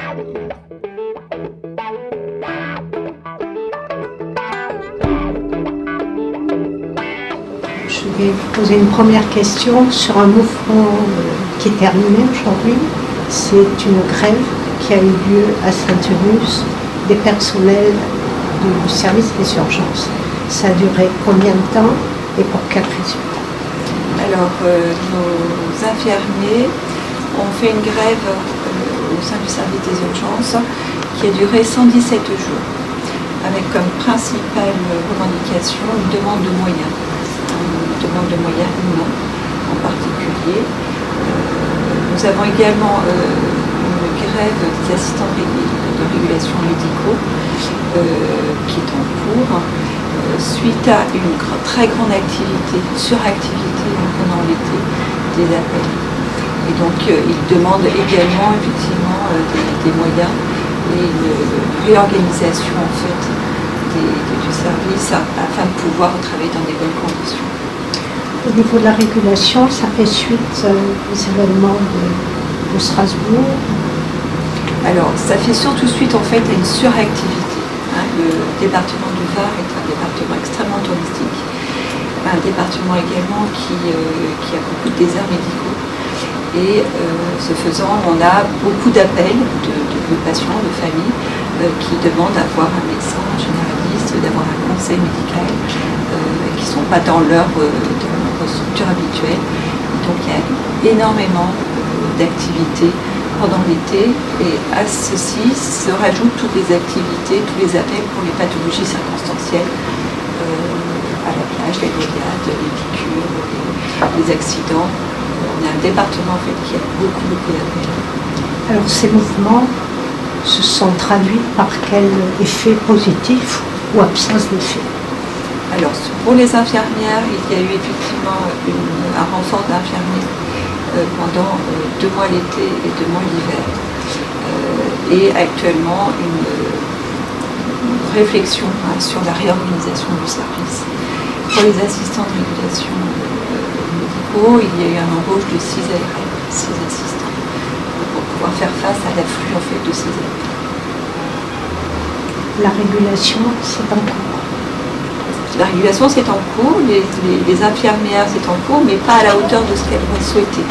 Je vais vous poser une première question sur un mouvement qui est terminé aujourd'hui. C'est une grève qui a eu lieu à Sainte-Meuse des personnels du service des urgences. Ça a duré combien de temps et pour quel résultat? Alors, nos infirmiers ont fait une grève au sein du service des urgences qui a duré 117 jours, avec comme principale revendication une demande de moyens humains en particulier. Nous avons également une grève des assistants de régulation médicaux qui est en cours suite à une très grande suractivité pendant l'été des appels. Et donc ils demandent également effectivement des moyens et une réorganisation en fait du service afin de pouvoir travailler dans des bonnes conditions. Au niveau de la régulation, ça fait suite aux événements de Strasbourg. Alors, ça fait surtout suite en fait à une suractivité. Le département du Var est un département extrêmement touristique, un département également qui a beaucoup de déserts médicaux. Et ce faisant, on a beaucoup d'appels de patients, de familles qui demandent d'avoir un médecin généraliste, d'avoir un conseil médical, qui ne sont pas dans leur structure habituelle. Donc il y a énormément d'activités pendant l'été et à ceci se rajoutent toutes les activités, tous les appels pour les pathologies circonstancielles à la plage, les noyades, les piqûres, les accidents. On a un département en fait qui a beaucoup d'appels. Alors ces mouvements se sont traduits par quel effet positif ou absence d'effet? Alors pour les infirmières, il y a eu effectivement un renfort d'infirmiers pendant 2 mois l'été et 2 mois l'hiver. Et actuellement une réflexion sur la réorganisation du service. Pour les assistants de régulation médicaux, il y a eu un embauche de 6 ARM, 6 assistants, pour pouvoir faire face à l'afflux en fait de ces ARM. La régulation, c'est en cours. La régulation, c'est en cours, les infirmières, c'est en cours, mais pas à la hauteur de ce qu'elles vont souhaiter.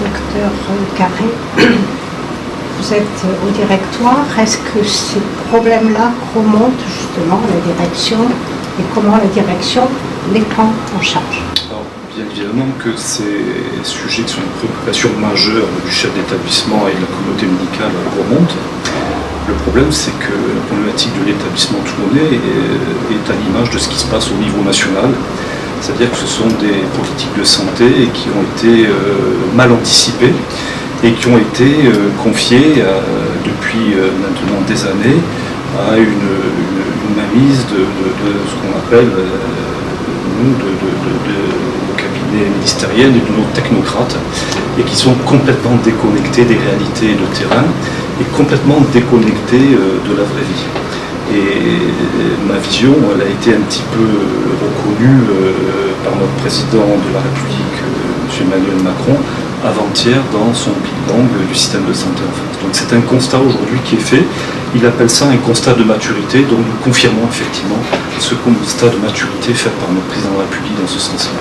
Docteur Carré, vous êtes au directoire. Est-ce que ces problèmes-là remontent justement à la direction et comment la direction les prend en charge? Alors, bien évidemment que ces sujets qui sont une préoccupation majeure du chef d'établissement et de la communauté médicale remontent. Le problème, c'est que la problématique de l'établissement toulonnais est à l'image de ce qui se passe au niveau national. C'est-à-dire que ce sont des politiques de santé qui ont été mal anticipées et qui ont été confiées depuis maintenant des années à une mainmise de ce qu'on appelle nous, de cabinets ministériels et de nos technocrates, et qui sont complètement déconnectés des réalités de terrain et complètement déconnectés de la vraie vie. Et ma vision, elle a été un petit peu reconnue par notre président de la République, M. Emmanuel Macron, avant-hier dans son bilan du système de santé en France. Donc c'est un constat aujourd'hui qui est fait. Il appelle ça un constat de maturité, donc nous confirmons effectivement ce constat de maturité fait par notre président de la République dans ce sens-là.